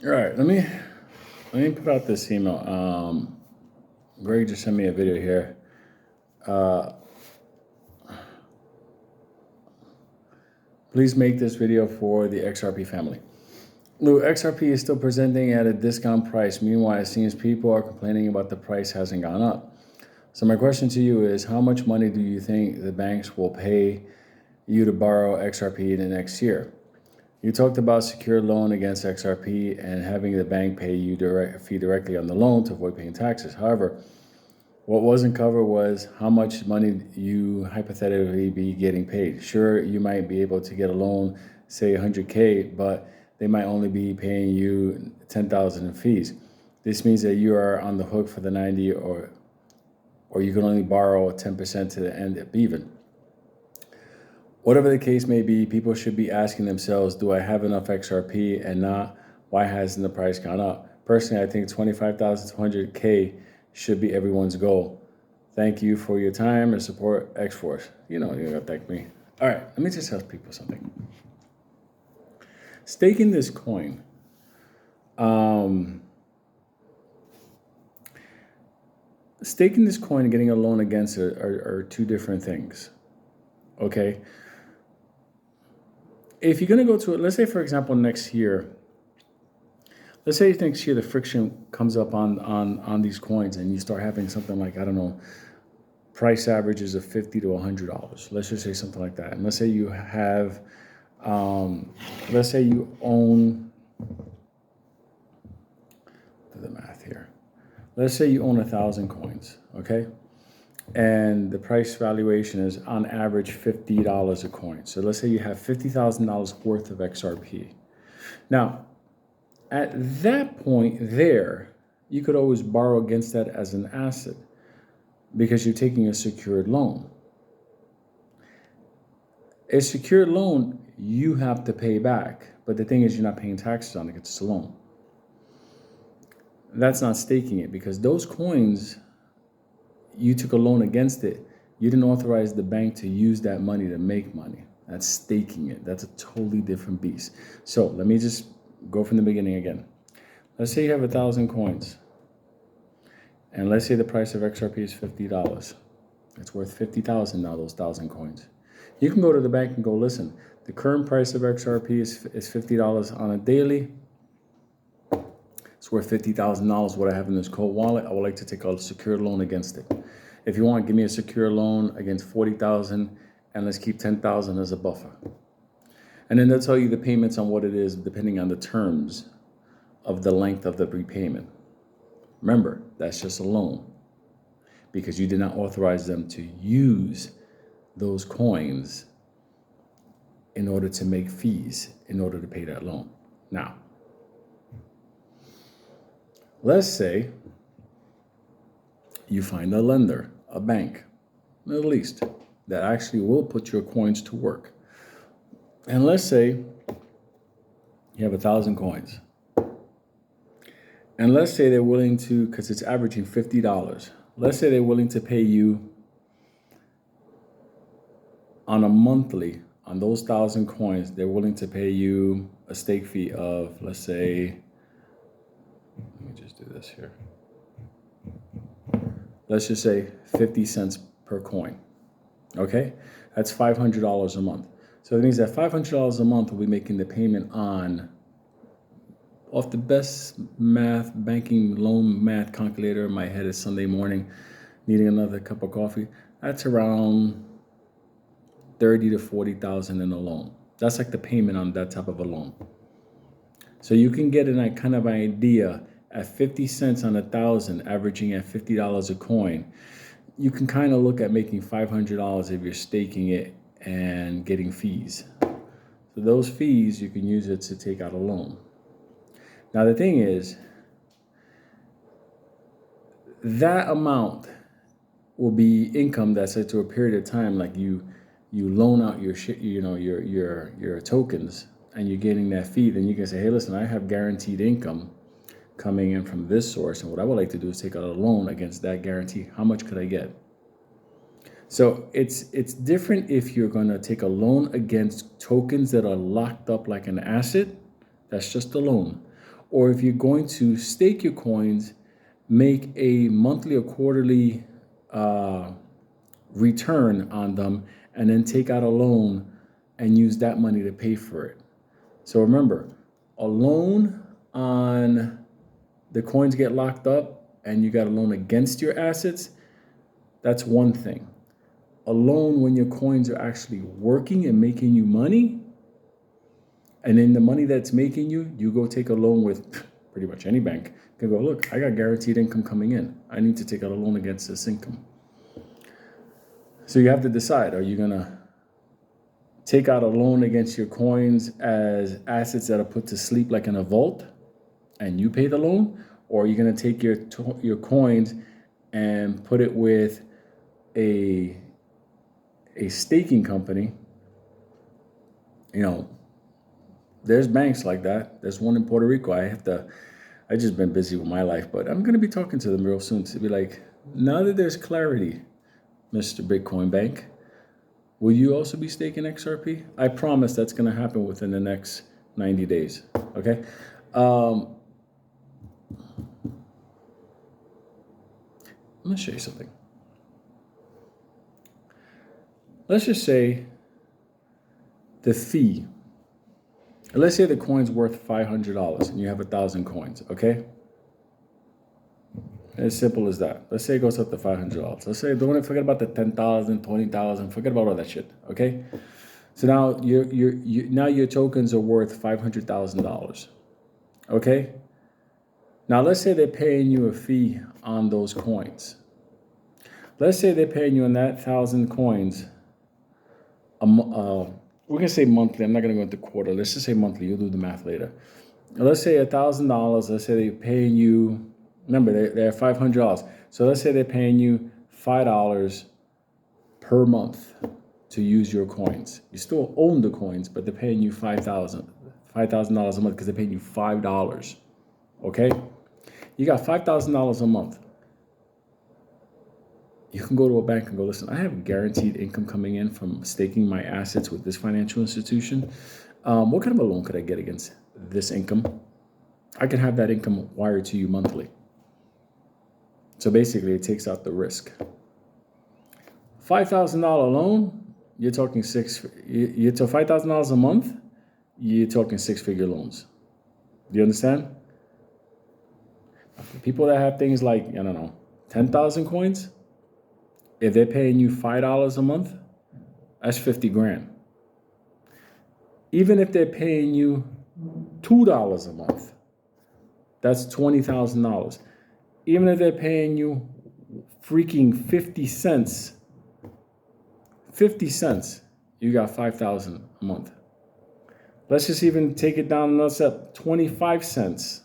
All right, let me put out this email. Greg just sent me a video here. Uh, Please make this video for the XRP family. Lou, XRP is still presenting at a discount price. Meanwhile, it seems people are complaining about the price hasn't gone up. So my question to you is, how much money do you think the banks will pay you to borrow XRP in the next year? You talked about secured loan against XRP and having the bank pay you fee directly on the loan to avoid paying taxes. However, what wasn't covered was how much money you hypothetically be getting paid. Sure, you might be able to get a loan, say 100K, but they might only be paying you 10,000 in fees. This means that you are on the hook for the 90, or you can only borrow 10% to the end of even. Whatever the case may be, people should be asking themselves, do I have enough XRP, and not why hasn't the price gone up? Personally, I think 25,000 to 100K should be everyone's goal. Thank you for your time and support, X-Force. You gotta thank me. All right, let me just tell people something. Staking this coin, staking this coin and getting a loan against it are two different things, okay? If you're gonna go to it, let's say, for example, next year, let's say next year the friction comes up on these coins and you start having something like, I don't know, price averages of $50 to $100. Let's just say something like that. And let's say you have, let's say you own, do the math here. Let's say you own 1,000 coins, okay? And the price valuation is on average $50 a coin. So let's say you have $50,000 worth of XRP. Now, at that point there, you could always borrow against that as an asset because you're taking a secured loan. A secured loan, you have to pay back. But the thing is, you're not paying taxes on it. It's a loan. That's not staking it, because those coins, you took a loan against it. You didn't authorize the bank to use that money to make money. That's staking it. That's a totally different beast. So let me just go from the beginning again. Let's say you have 1,000 coins. And let's say the price of XRP is $50. It's worth $50,000 now, those 1,000 coins. You can go to the bank and go, listen, the current price of XRP is $50 on a daily. It's worth $50,000 what I have in this cold wallet. I would like to take a secured loan against it. If you want, give me a secure loan against 40,000, and let's keep 10,000 as a buffer. And then they'll tell you the payments on what it is, depending on the terms of the length of the repayment. Remember, that's just a loan, because you did not authorize them to use those coins in order to make fees in order to pay that loan. Now, let's say you find a lender, a bank, at least, that actually will put your coins to work. And let's say you have 1,000 coins. And let's say they're willing to, because it's averaging $50, let's say they're willing to pay you on a monthly, on those 1,000 coins, they're willing to pay you a stake fee of, let's say, let me just do this here. Let's just say 50 cents per coin, okay? That's $500 a month. So it means that $500 a month will be making the payment on, off the best math, banking loan math calculator in my head is Sunday morning, needing another cup of coffee. That's around 30 to 40,000 in a loan. That's like the payment on that type of a loan. So you can get a kind of idea at 50 cents on 1,000, averaging at $50 a coin. You can kind of look at making $500 if you're staking it and getting fees. So those fees, you can use it to take out a loan. Now the thing is, that amount will be income that's set to a period of time. Like you loan out your your tokens, and you're getting that fee. Then you can say, hey, listen, I have guaranteed income coming in from this source, and what I would like to do is take out a loan against that guarantee. How much could I get? So it's different if you're going to take a loan against tokens that are locked up like an asset. That's just a loan. Or if you're going to stake your coins, make a monthly or quarterly return on them, and then take out a loan and use that money to pay for it. So remember, a loan on the coins get locked up and you got a loan against your assets, that's one thing. A loan when your coins are actually working and making you money, and in the money that's making you, you go take a loan with pretty much any bank. You can go, look, I got guaranteed income coming in. I need to take out a loan against this income. So you have to decide, are you going to take out a loan against your coins as assets that are put to sleep like in a vault and you pay the loan? Or are you going to take your coins and put it with a staking company? You know, there's banks like that. There's one in Puerto Rico. I just been busy with my life, but I'm going to be talking to them real soon to be like, now that there's clarity, Mr. Bitcoin Bank, will you also be staking XRP? I promise that's going to happen within the next 90 days. Okay. I'm going to show you something. Let's just say the fee. Let's say the coin's worth $500 and you have 1,000 coins, okay? As simple as that. Let's say it goes up to $500. Let's say, don't forget about the 10,000, 20,000, forget about all that shit, okay? So now your tokens are worth $500,000, okay? Now let's say they're paying you a fee on those coins. Let's say they're paying you on that 1,000 coins, we're going to say monthly. I'm not going to go into quarter. Let's just say monthly. You'll do the math later. Let's say $1,000. Let's say they're paying you, remember, they're $500. So let's say they're paying you $5 per month to use your coins. You still own the coins, but they're paying you $5,000 a month because they're paying you $5. Okay? You got $5,000 a month. You can go to a bank and go, listen, I have guaranteed income coming in from staking my assets with this financial institution. What kind of a loan could I get against this income? I can have that income wired to you monthly. So basically, it takes out the risk. $5,000 loan, you're talking you're to $5,000 a month, you're talking six-figure loans. Do you understand? People that have things like, I don't know, 10,000 coins, if they're paying you $5 a month, that's 50 grand. Even if they're paying you $2 a month, that's $20,000. Even if they're paying you freaking 50 cents, you got 5,000 a month. Let's just even take it down another step, 25 cents.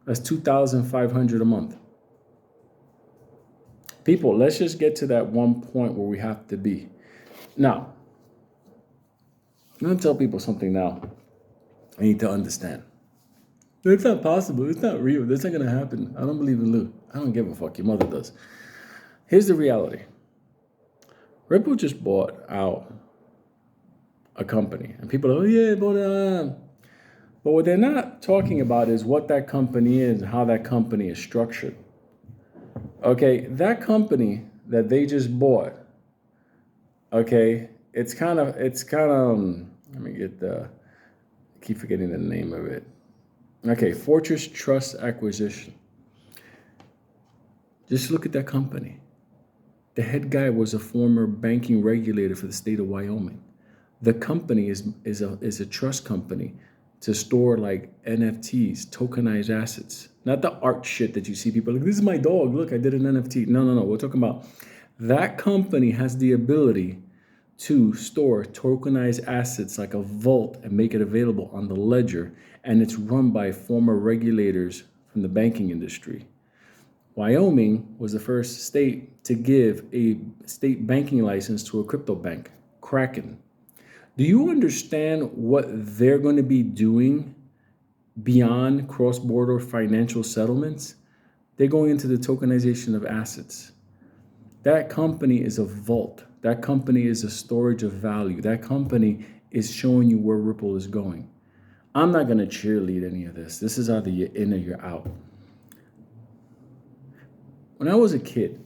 That's 2,500 a month. People, let's just get to that one point where we have to be. Now, I'm going to tell people something now. I need to understand. It's not possible. It's not real. That's not going to happen. I don't believe in loot. I don't give a fuck. Your mother does. Here's the reality. Ripple just bought out a company. And people are, oh yeah, but what they're not talking about is what that company is and how that company is structured. Okay, that company that they just bought, okay, it's kind of, let me keep forgetting the name of it. Okay, Fortress Trust Acquisition. Just look at that company. The head guy was a former banking regulator for the state of Wyoming. The company is a trust company to store like NFTs, tokenized assets. Not the art shit that you see people like, this is my dog, look, I did an NFT. No. We're talking about that company has the ability to store tokenized assets like a vault and make it available on the ledger. And it's run by former regulators from the banking industry. Wyoming was the first state to give a state banking license to a crypto bank, Kraken. Do you understand what they're going to be doing beyond cross-border financial settlements? They're going into the tokenization of assets. That company is a vault. That company is a storage of value. That company is showing you where Ripple is going. I'm not going to cheerlead any of this. This is either you're in or you're out. When I was a kid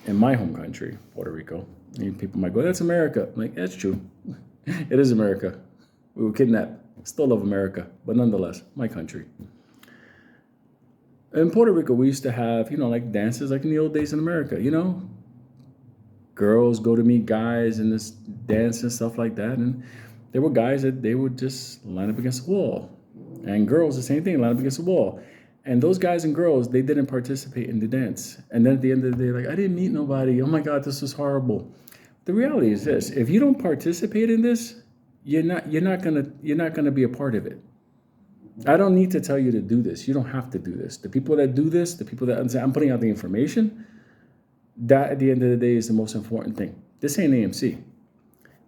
in my home country, Puerto Rico, people might go, that's America. I'm like, that's true. It is America. We were kidnapped. Still love America, but nonetheless, my country. In Puerto Rico, we used to have, like dances like in the old days in America, Girls go to meet guys in this dance and stuff like that. And there were guys that they would just line up against the wall. And girls, the same thing, line up against the wall. And those guys and girls, they didn't participate in the dance. And then at the end of the day, like, I didn't meet nobody. Oh my God, this was horrible. The reality is this: if you don't participate in this, you're not gonna be a part of it. I don't need to tell you to do this. You don't have to do this. The people that do this, the people that I'm putting out the information, that at the end of the day is the most important thing. This ain't AMC.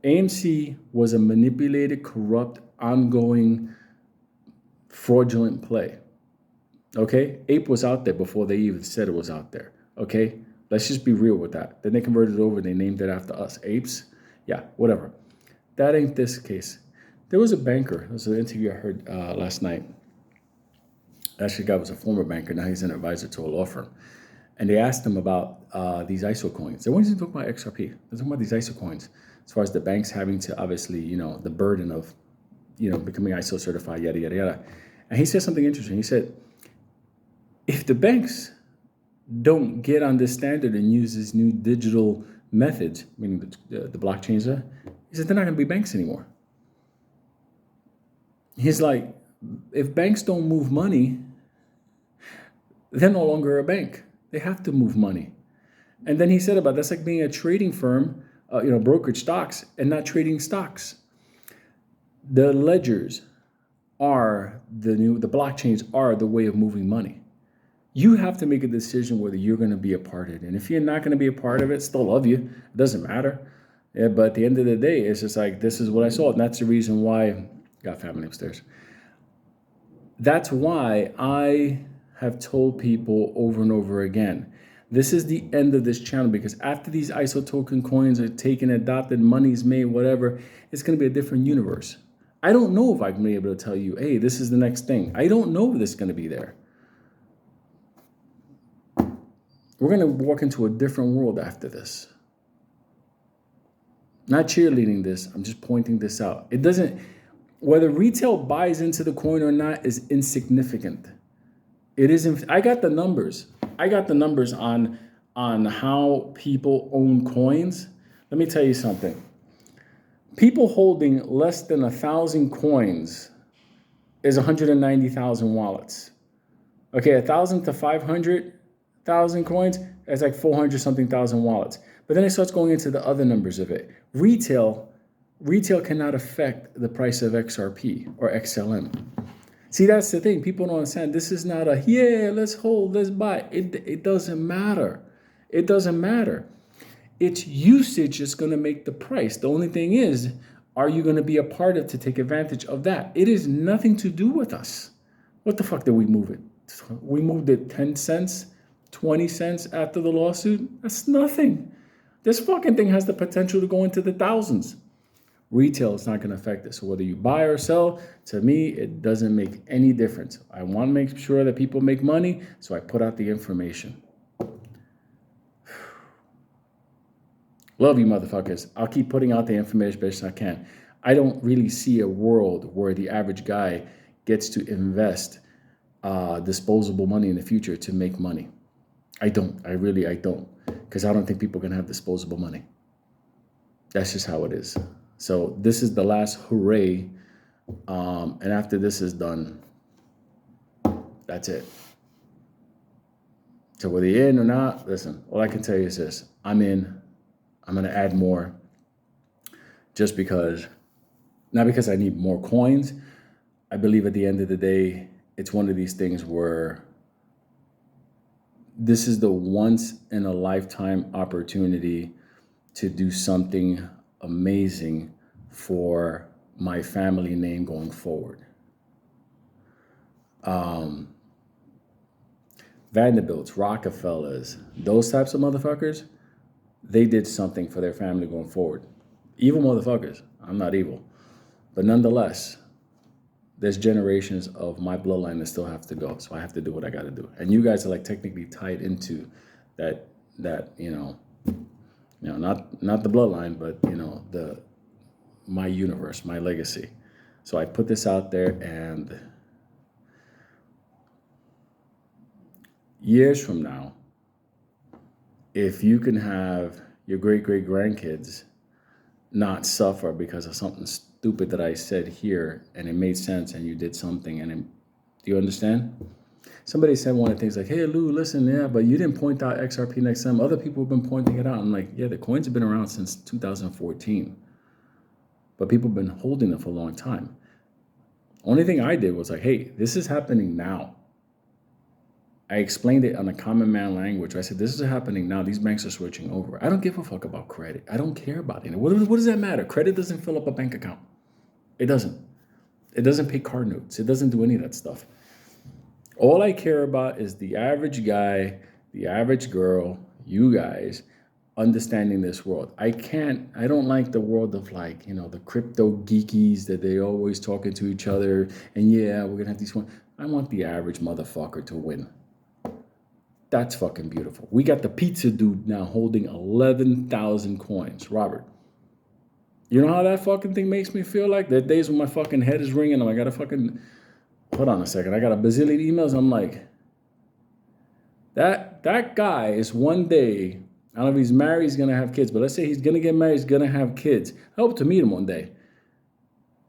AMC was a manipulated, corrupt, ongoing, fraudulent play. Okay? Ape was out there before they even said it was out there. Okay? Let's just be real with that. Then they converted it over and they named it after us. Apes? Yeah, whatever. That ain't this case. There was a banker. There was an interview I heard last night. Actually, the guy was a former banker. Now he's an advisor to a law firm. And they asked him about these ISO coins. They wanted to talk about XRP. They're talking about these ISO coins. As far as the banks having to, obviously, the burden of, becoming ISO certified, yada, yada, yada. And he said something interesting. He said, if the banks don't get on this standard and use these new digital methods, meaning the blockchains, he said they're not going to be banks anymore. He's like, if banks don't move money, they're no longer a bank. They have to move money. And then he said about that's like being a trading firm, brokerage stocks and not trading stocks. The ledgers are the blockchains are the way of moving money. You have to make a decision whether you're going to be a part of it. And if you're not going to be a part of it, still love you. It doesn't matter. Yeah, but at the end of the day, it's just like, this is what I saw. And that's the reason why, got family upstairs. That's why I have told people over and over again, this is the end of this channel, because after these ISO token coins are taken, adopted, money's made, whatever, it's going to be a different universe. I don't know if I can be able to tell you, hey, this is the next thing. I don't know if this is going to be there. We're going to walk into a different world after this. Not cheerleading this. I'm just pointing this out. It doesn't, whether retail buys into the coin or not is insignificant. It isn't. I got the numbers. I got the numbers on how people own coins. Let me tell you something. People holding less than 1,000 coins is 190,000 wallets. Okay, 1,000 to 500,000 coins, that's like 400 something thousand wallets. But then it starts going into the other numbers of it. Retail cannot affect the price of XRP or XLM. See, that's the thing. People don't understand. This is not a, let's hold, let's buy. It doesn't matter. It doesn't matter. It's usage that's going to make the price. The only thing is, are you going to be a part of to take advantage of that? It is nothing to do with us. What the fuck did we move it? We moved it 10 cents, 20 cents after the lawsuit? That's nothing. This fucking thing has the potential to go into the thousands. Retail is not going to affect this. So whether you buy or sell, to me, it doesn't make any difference. I want to make sure that people make money, so I put out the information. Love you, motherfuckers. I'll keep putting out the information best I can. I don't really see a world where the average guy gets to invest disposable money in the future to make money. I don't. I don't. Because I don't think people can have disposable money. That's just how it is. So this is the last hooray. And after this is done, that's it. So whether you're in or not, listen, all I can tell you is this. I'm in. I'm going to add more just because, not because I need more coins. I believe at the end of the day, it's one of these things where this is the once in a lifetime opportunity to do something amazing for my family name going forward. Vanderbilts, Rockefellers, those types of motherfuckers, they did something for their family going forward. Evil motherfuckers. I'm not evil. But nonetheless, there's generations of my bloodline that still have to go. So I have to do what I got to do. And you guys are like technically tied into that, not the bloodline, but my universe, my legacy. So I put this out there, and years from now, if you can have your great-great-grandkids not suffer because of something stupid that I said here, and it made sense, and you did something, do you understand? Somebody said one of the things like, hey, Lou, listen, yeah, but you didn't point out XRP next time. Other people have been pointing it out. I'm like, yeah, the coins have been around since 2014, but people have been holding them for a long time. Only thing I did was like, hey, this is happening now. I explained it on a common man language. I said, this is happening now. These banks are switching over. I don't give a fuck about credit. I don't care about it. What does that matter? Credit doesn't fill up a bank account. It doesn't. It doesn't pay card notes. It doesn't do any of that stuff. All I care about is the average guy, the average girl, you guys, understanding this world. I don't like the world of the crypto geekies that they always talking to each other. And yeah, we're going to have these ones. I want the average motherfucker to win. That's fucking beautiful. We got the pizza dude now holding 11,000 coins. Robert, you know how that fucking thing makes me feel like? There are days when my fucking head is ringing and I got to fucking, hold on a second. I got a bazillion emails. I'm like, that guy is one day, I don't know if he's married, he's going to have kids, but let's say he's going to get married, he's going to have kids. I hope to meet him one day.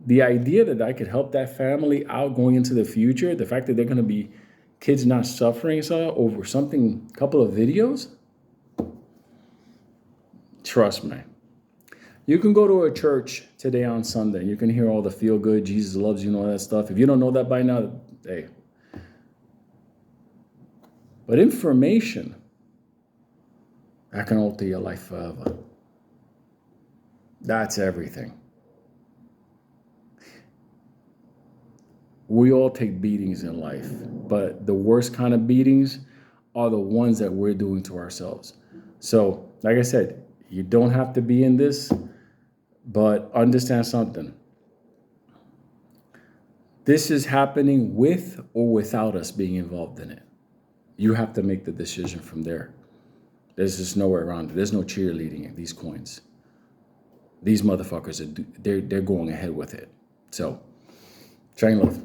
The idea that I could help that family out going into the future, the fact that they're going to be kids not suffering over something, couple of videos, trust me. You can go to a church today on Sunday. You can hear all the feel good, Jesus loves you and all that stuff. If you don't know that by now, hey. But information, that can alter your life forever. That's everything. We all take beatings in life, but the worst kind of beatings are the ones that we're doing to ourselves. So, like I said, you don't have to be in this, but understand something. This is happening with or without us being involved in it. You have to make the decision from there. There's just nowhere around it. There's no cheerleading these coins. These motherfuckers, they're going ahead with it. So, train love.